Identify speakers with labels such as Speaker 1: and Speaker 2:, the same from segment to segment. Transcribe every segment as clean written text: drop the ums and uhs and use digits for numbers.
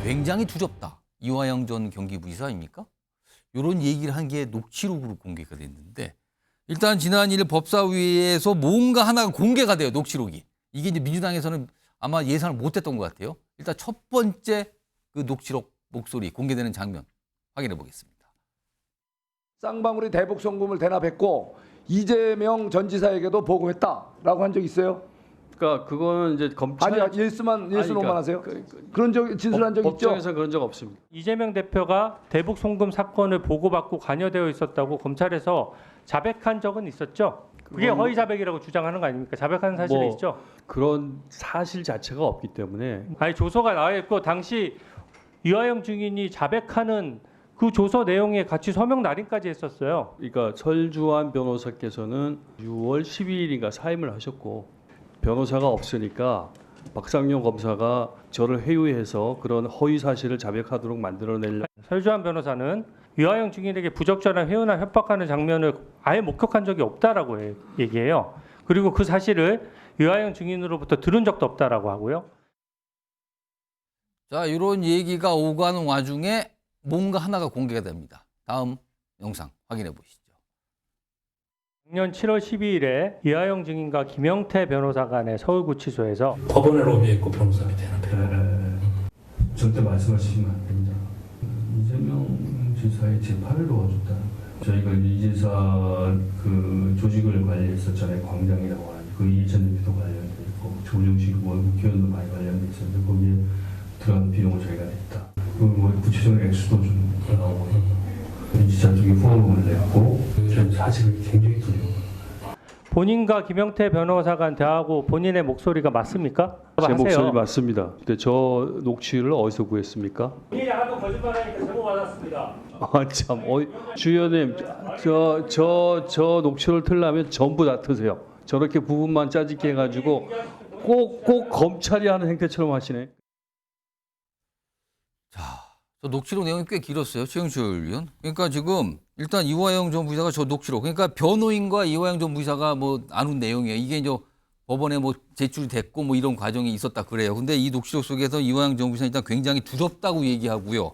Speaker 1: 굉장히 두렵다. 이화영 전 경기부지사입니까? 이런 얘기를 한 게 녹취록으로 공개가 됐는데 일단 지난 1일 법사위에서 뭔가 하나가 공개가 돼요. 녹취록이. 이게 이제 민주당에서는 아마 예상을 못했던 것 같아요. 일단 첫 번째 그 녹취록 목소리 공개되는 장면 확인해 보겠습니다.
Speaker 2: 쌍방울이 대북 송금을 대납했고 이재명 전 지사에게도 보고했다라고 한 적 있어요?
Speaker 3: 그러니까 그거는 이제 검찰
Speaker 2: 아니 예스만 예스노만
Speaker 3: 그러니까
Speaker 2: 하세요? 그런 적 진술한 적 있죠?
Speaker 3: 법정에서 그런 적 없습니다.
Speaker 4: 이재명 대표가 대북 송금 사건을 보고받고 관여되어 있었다고 검찰에서 자백한 적은 있었죠? 그게
Speaker 3: 그건-
Speaker 4: 허위 자백이라고 주장하는 거 아닙니까? 자백하는 사실이
Speaker 3: 뭐-
Speaker 4: 있죠?
Speaker 3: 그런 사실 자체가 없기 때문에
Speaker 4: 아니 조서가 나와 있고 당시 이화영 증인이 자백하는 그 조서 내용에 같이 서명 날인까지 했었어요.
Speaker 3: 그러니까 설주환 변호사께서는 6월 12일인가 사임을 하셨고 변호사가 없으니까 박상용 검사가 저를 회유해서 그런 허위 사실을 자백하도록 만들어내려.
Speaker 4: 설주환 변호사는 이화영 증인에게 부적절한 회유나 협박하는 장면을 아예 목격한 적이 없다라고 얘기해요. 그리고 그 사실을 이화영 증인으로부터 들은 적도 없다라고 하고요.
Speaker 1: 자, 이런 얘기가 오가는 와중에 뭔가 하나가 공개가 됩니다. 다음 영상 확인해 보시죠.
Speaker 4: 작년 7월 12일에 이화영 증인과 김영태 변호사 간의 서울구치소에서
Speaker 5: 법원에 로비했고 변호사비 대납했고.
Speaker 6: 절대 말씀하시면 안 됩니다. 이재명 지사의 재판을 도와줬다는 거예요. 저희가 이 지사 그 조직을 관리했었잖아요. 광장이라고 하는 그 이해찬 대표도 관련돼 있고 조정식 국회의원도 많이 관련돼 있었는데 거기에 들어간 비용을 저희가 냈다. 그뭐 구체적인 액수도 좀 나오고 이 지사 쪽에 후원금을 냈고 저는 사실은 굉장히 두려워요.
Speaker 4: 본인과 김영태 변호사 간 대화하고 본인의 목소리가 맞습니까?
Speaker 3: 제 목소리 맞습니다. 근데 저 녹취를 어디서 구했습니까?
Speaker 4: 본인이 하도 거짓말하니까 제보 받았습니다.
Speaker 3: 아 참, 주의원님, 저 녹취를 틀려면 전부 다 트세요. 저렇게 부분만 짜집게 해가지고 꼭 검찰이 하는 행태처럼 하시네.
Speaker 1: 자, 저 녹취록 내용이 꽤 길었어요. 최영철 의원. 그러니까 지금 일단 이화영 전 부지사가 저 녹취록, 그러니까 변호인과 이화영 전 부지사가 뭐 나눈 내용이에요. 이게 이제 법원에 뭐 제출이 됐고 뭐 이런 과정이 있었다 그래요. 근데 이 녹취록 속에서 이화영 전 부지사 일단 굉장히 두렵다고 얘기하고요.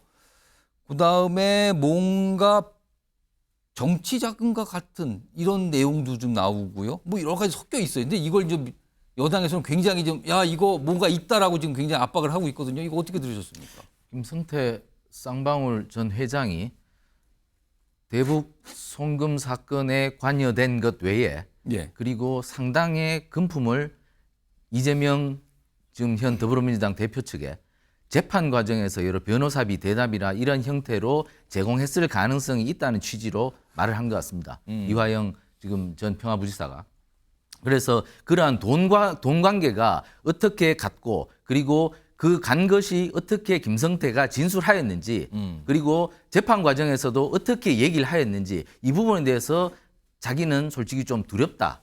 Speaker 1: 그 다음에 뭔가 정치 자금과 같은 이런 내용도 좀 나오고요. 뭐 여러 가지 섞여 있어요. 근데 이걸 좀 여당에서는 굉장히 좀 야 이거 뭔가 있다라고 지금 굉장히 압박을 하고 있거든요. 이거 어떻게 들으셨습니까?
Speaker 7: 김성태 쌍방울 전 회장이 대북 송금 사건에 관여된 것 외에
Speaker 1: 예.
Speaker 7: 그리고 상당의 금품을 이재명 지금 현 더불어민주당 대표 측에 재판 과정에서 여러 변호사비 대납이나 이런 형태로 제공했을 가능성이 있다는 취지로 말을 한 것 같습니다. 이화영 지금 전 평화부지사가. 그래서 그러한 돈 관계가 어떻게 갔고 그리고 그 간 것이 어떻게 김성태가 진술하였는지 그리고 재판 과정에서도 어떻게 얘기를 하였는지 이 부분에 대해서 자기는 솔직히 좀 두렵다.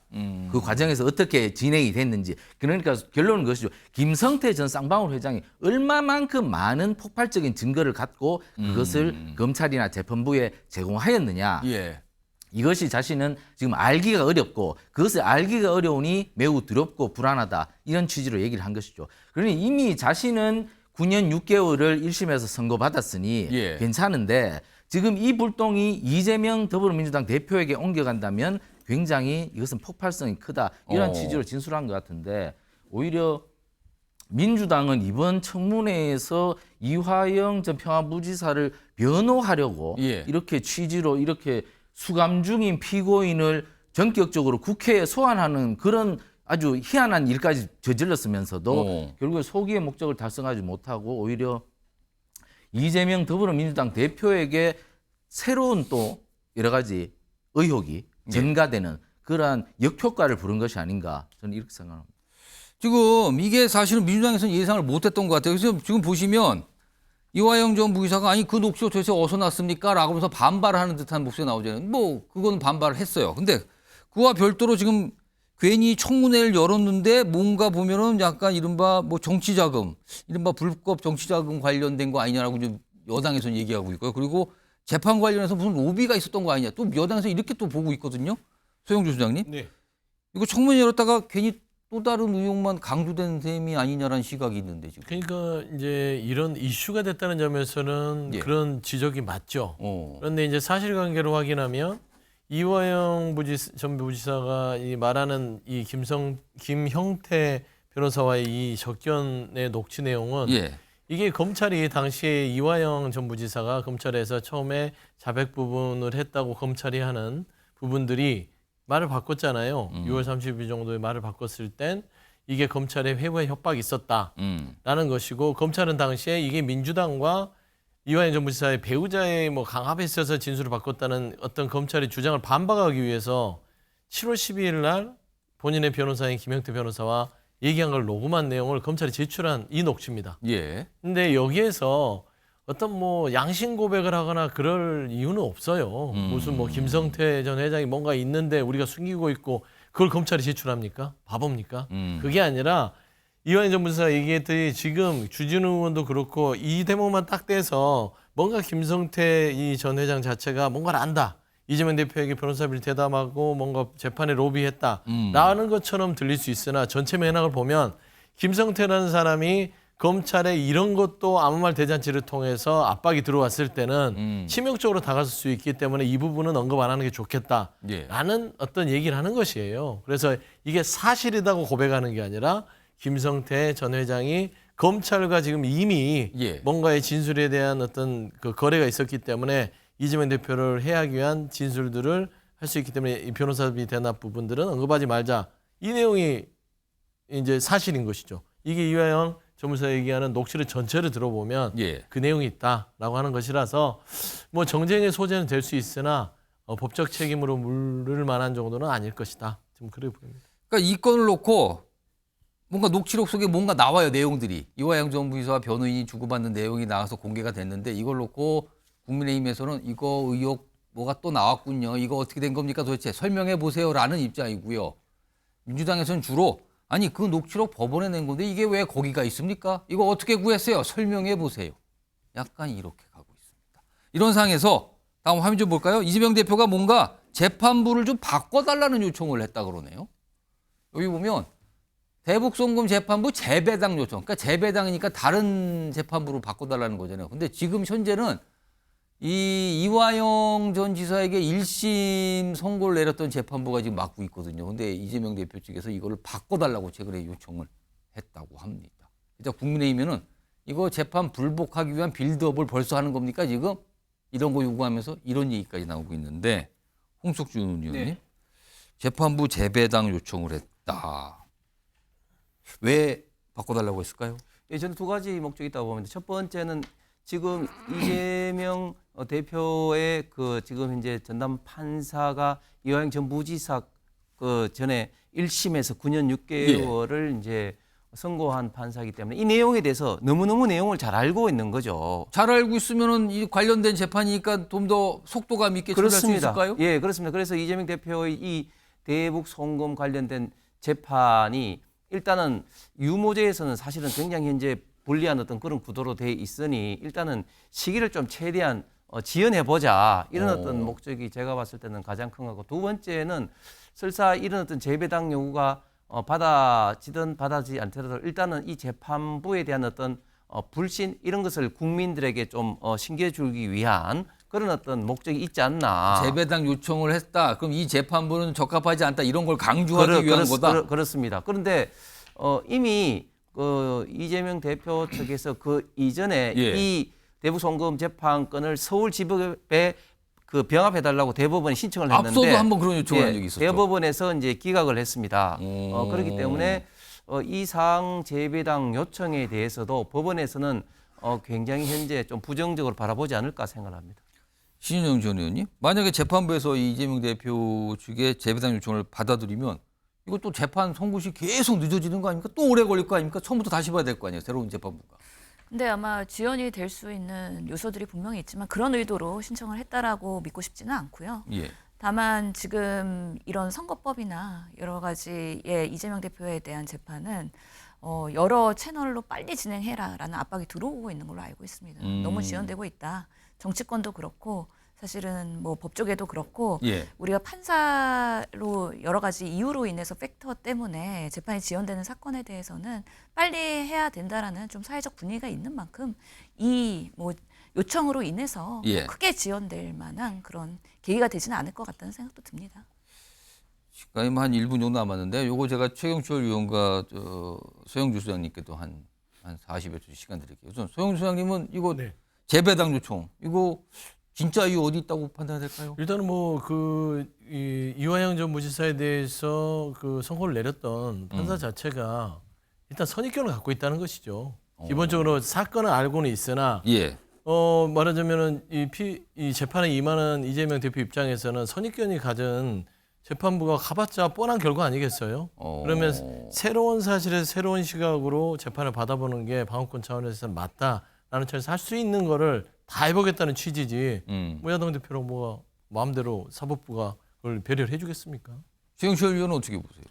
Speaker 7: 그 과정에서 어떻게 진행이 됐는지. 그러니까 결론은 그것이죠. 김성태 전 쌍방울 회장이 얼마만큼 많은 폭발적인 증거를 갖고 그것을 검찰이나 재판부에 제공하였느냐.
Speaker 1: 예.
Speaker 7: 이것이 자신은 지금 알기가 어렵고 그것을 알기가 어려우니 매우 두렵고 불안하다. 이런 취지로 얘기를 한 것이죠. 그러니 이미 자신은 9년 6개월을 1심에서 선고받았으니
Speaker 1: 예.
Speaker 7: 괜찮은데 지금 이 불똥이 이재명 더불어민주당 대표에게 옮겨간다면 굉장히 이것은 폭발성이 크다. 이런 취지로 진술한 것 같은데 오히려 민주당은 이번 청문회에서 이화영 전 평화부지사를 변호하려고
Speaker 1: 예.
Speaker 7: 이렇게 취지로 이렇게 수감 중인 피고인을 전격적으로 국회에 소환하는 그런 아주 희한한 일까지 저질렀으면서도 결국에 소기의 목적을 달성하지 못하고 오히려 이재명 더불어민주당 대표에게 새로운 또 여러 가지 의혹이 전가되는 그러한 역효과를 부른 것이 아닌가 저는 이렇게 생각합니다.
Speaker 1: 지금 이게 사실은 민주당에서는 예상을 못했던 것 같아요. 그래서 지금 보시면 이화영 전 부지사가 아니 그 녹취록 도대체 어디서 났습니까? 라고 하면서 반발하는 듯한 목소리가 나오잖아요. 뭐 그건 반발을 했어요. 근데 그와 별도로 지금 괜히 청문회를 열었는데 뭔가 보면은 약간 이른바 뭐 정치자금, 이른바 불법 정치자금 관련된 거 아니냐라고 좀 여당에서는 얘기하고 있고요. 그리고 재판 관련해서 무슨 로비가 있었던 거 아니냐. 또 여당에서 이렇게 또 보고 있거든요. 소영주 소장님.
Speaker 5: 네.
Speaker 1: 이거 청문회 열었다가 괜히 또 다른 의혹만 강조된 셈이 아니냐라는 시각이 있는데 지금.
Speaker 5: 그러니까 이제 이런 이슈가 됐다는 점에서는
Speaker 1: 예.
Speaker 5: 그런 지적이 맞죠.
Speaker 1: 어.
Speaker 5: 그런데 이제 사실관계로 확인하면 이화영 전 부지사가 이 말하는 이 김형태 변호사와의 이 접견의 녹취 내용은
Speaker 1: 예.
Speaker 5: 이게 검찰이 당시에 이화영 전 부지사가 검찰에서 처음에 자백 부분을 했다고 검찰이 하는 부분들이 말을 바꿨잖아요. 6월 30일 정도에 말을 바꿨을 땐 이게 검찰의 회부의 협박이 있었다라는 것이고 검찰은 당시에 이게 민주당과 이화영 전 부지사의 배우자의 뭐 강압에 있어서 진술을 바꿨다는 어떤 검찰의 주장을 반박하기 위해서 7월 12일 날 본인의 변호사인 김형태 변호사와 얘기한 걸 녹음한 내용을 검찰이 제출한 이 녹취입니다.
Speaker 1: 예.
Speaker 5: 근데 여기에서 어떤 뭐 양심 고백을 하거나 그럴 이유는 없어요. 무슨 뭐 김성태 전 회장이 뭔가 있는데 우리가 숨기고 있고 그걸 검찰이 제출합니까? 바보입니까? 그게 아니라 이화영 전 부지사가 얘기했더니 지금 주진우 의원도 그렇고 이 대목만 딱 떼서 뭔가 김성태 이 전 회장 자체가 뭔가를 안다. 이재명 대표에게 변호사비를 대담하고 뭔가 재판에 로비했다라는 것처럼 들릴 수 있으나 전체 맥락을 보면 김성태라는 사람이 검찰에 이런 것도 아무 말 대잔치를 통해서 압박이 들어왔을 때는 치명적으로 다가설 수 있기 때문에 이 부분은 언급 안 하는 게 좋겠다라는 어떤 얘기를 하는 것이에요. 그래서 이게 사실이라고 고백하는 게 아니라 김성태 전 회장이 검찰과 지금 이미
Speaker 1: 예.
Speaker 5: 뭔가의 진술에 대한 어떤 그 거래가 있었기 때문에 이재명 대표를 해하기 위한 진술들을 할 수 있기 때문에 이 변호사비 대납 부분들은 언급하지 말자. 이 내용이 이제 사실인 것이죠. 이게 이화영 전무사 얘기하는 녹취를 전체를 들어보면
Speaker 1: 예.
Speaker 5: 그 내용이 있다라고 하는 것이라서 뭐 정쟁의 소재는 될 수 있으나 법적 책임으로 물을 만한 정도는 아닐 것이다. 좀 그래 보입니다.
Speaker 1: 그러니까 이 건을 놓고 뭔가 녹취록 속에 뭔가 나와요, 내용들이. 이화영 전 부지사와 변호인이 주고받는 내용이 나와서 공개가 됐는데 이걸 놓고 국민의힘에서는 이거 의혹 뭐가 또 나왔군요. 이거 어떻게 된 겁니까 도대체 설명해 보세요라는 입장이고요. 민주당에서는 주로 아니 그 녹취록 법원에 낸 건데 이게 왜 거기가 있습니까? 이거 어떻게 구했어요? 설명해 보세요. 약간 이렇게 가고 있습니다. 이런 상황에서 다음 화면 좀 볼까요? 이재명 대표가 뭔가 재판부를 좀 바꿔달라는 요청을 했다 그러네요. 여기 보면 대북송금 재판부 재배당 요청. 그러니까 재배당이니까 다른 재판부로 바꿔달라는 거잖아요. 근데 지금 현재는 이 이화영 전 지사에게 1심 선고를 내렸던 재판부가 지금 맡고 있거든요. 근데 이재명 대표 측에서 이거를 바꿔달라고 최근에 요청을 했다고 합니다. 일단 국민의힘에는 이거 재판 불복하기 위한 빌드업을 벌써 하는 겁니까 지금? 이런 거 요구하면서 이런 얘기까지 나오고 있는데 홍석준 의원님 재판부 재배당 요청을 했다. 왜 바꿔달라고 했을까요?
Speaker 8: 예, 저는 두 가지 목적이 있다고 봅니다. 첫 번째는 지금 이재명 대표의 그 지금 현재 전담 판사가 이화영 전 부지사 그 전에 1심에서 9년 6개월을 이제 선고한 판사이기 때문에 이 내용에 대해서 너무너무 내용을 잘 알고 있는 거죠.
Speaker 1: 잘 알고 있으면은 이 관련된 재판이니까 좀 더 속도감 있게 처리할 수 있을까요?
Speaker 8: 예, 그렇습니다. 그래서 이재명 대표의 이 대북 송금 관련된 재판이 일단은 유모제에서는 사실은 굉장히 현재 불리한 어떤 그런 구도로 돼 있으니 일단은 시기를 좀 최대한 지연해 보자 이런 어떤 목적이 제가 봤을 때는 가장 큰 거고 두 번째는 설사 이런 어떤 재배당 요구가 받아지든 받아지지 않더라도 일단은 이 재판부에 대한 어떤 불신 이런 것을 국민들에게 좀 신겨주기 위한 그런 어떤 목적이 있지 않나.
Speaker 1: 재배당 요청을 했다. 그럼 이 재판부는 적합하지 않다. 이런 걸 강조하기 위한 거다.
Speaker 8: 그렇습니다. 그런데 이미 그 이재명 대표 측에서 그 이전에 이 대북송금 재판권을 서울지법에 그 병합해달라고 대법원에 신청을 했는데
Speaker 1: 앞서도 한번 그런 요청을 한 적이 있었죠.
Speaker 8: 대법원에서 이제 기각을 했습니다. 그렇기 때문에 이 사항 재배당 요청에 대해서도 법원에서는 굉장히 현재 좀 부정적으로 바라보지 않을까 생각합니다.
Speaker 1: 신윤영 전 의원님, 만약에 재판부에서 이재명 대표 측의 재배당 요청을 받아들이면 이것도 재판 선고시 계속 늦어지는 거 아닙니까? 또 오래 걸릴 거 아닙니까? 처음부터 다시 봐야 될 거 아니에요, 새로운 재판부가.
Speaker 9: 근데 아마 지연이 될 수 있는 요소들이 분명히 있지만 그런 의도로 신청을 했다라고 믿고 싶지는 않고요.
Speaker 1: 예.
Speaker 9: 다만 지금 이런 선거법이나 여러 가지의 이재명 대표에 대한 재판은 여러 채널로 빨리 진행해라라는 압박이 들어오고 있는 걸로 알고 있습니다. 너무 지연되고 있다. 정치권도 그렇고 사실은 뭐 법조계도 그렇고
Speaker 1: 예.
Speaker 9: 우리가 판사로 여러 가지 이유로 인해서 팩터 때문에 재판이 지연되는 사건에 대해서는 빨리 해야 된다라는 좀 사회적 분위기가 있는 만큼 이 뭐 요청으로 인해서
Speaker 1: 예.
Speaker 9: 뭐 크게 지연될 만한 그런 계기가 되지는 않을 것 같다는 생각도 듭니다.
Speaker 1: 시간이 한 1분 정도 남았는데 요거 제가 최경철 의원과 소영주 소장님께도 한 40여 초 시간 드릴게요. 우선 소영주 소장님은 이거
Speaker 5: 네.
Speaker 1: 재배당 요청 이거 진짜 이유 어디 있다고 판단될까요?
Speaker 5: 일단은 뭐 이화영 전 무지사에 대해서 그 선고를 내렸던 판사 자체가 일단 선입견을 갖고 있다는 것이죠. 기본적으로 사건을 알고는 있으나
Speaker 1: 예.
Speaker 5: 말하자면은 이 재판에 임하는 이재명 대표 입장에서는 선입견이 가진 재판부가 가봤자 뻔한 결과 아니겠어요? 그러면 새로운 사실에 새로운 시각으로 재판을 받아보는 게 방어권 차원에서는 맞다라는 차원에서 할 수 있는 거를 다 해보겠다는 취지지. 뭐 야당 대표랑 뭐가 마음대로 사법부가 그걸 배려를 해주겠습니까?
Speaker 1: 최경철 의원은 어떻게 보세요?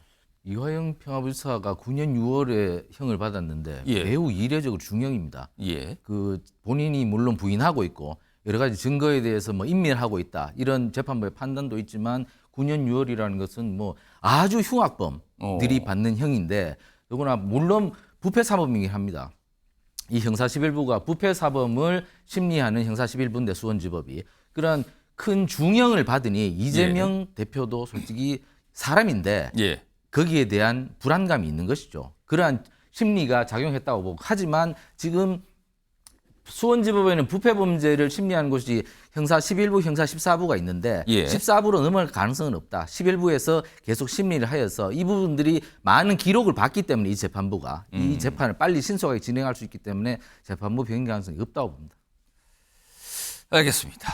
Speaker 7: 이화영 평화부지사가 9년 6월에 형을 받았는데
Speaker 1: 예.
Speaker 7: 매우 이례적으로 중형입니다.
Speaker 1: 예.
Speaker 7: 그 본인이 물론 부인하고 있고 여러 가지 증거에 대해서 뭐 인멸하고 있다 이런 재판부의 판단도 있지만 9년 6월이라는 것은 뭐 아주 흉악범들이 받는 형인데 더구나 물론 부패사범이긴 합니다. 이 형사 11부가 부패사범을 심리하는 형사 11부인데 수원지법이 그런 큰 중형을 받으니 이재명 대표도 솔직히 사람인데
Speaker 1: 예.
Speaker 7: 거기에 대한 불안감이 있는 것이죠. 그러한 심리가 작용했다고 보고 하지만 지금 수원지법에는 부패범죄를 심리하는 곳이 형사 11부, 형사 14부가 있는데
Speaker 1: 예.
Speaker 7: 14부로 넘어갈 가능성은 없다. 11부에서 계속 심리를 하여서 이 부분들이 많은 기록을 봤기 때문에 이 재판부가 이 재판을 빨리 신속하게 진행할 수 있기 때문에 재판부 변경 가능성이 없다고 봅니다.
Speaker 1: 알겠습니다.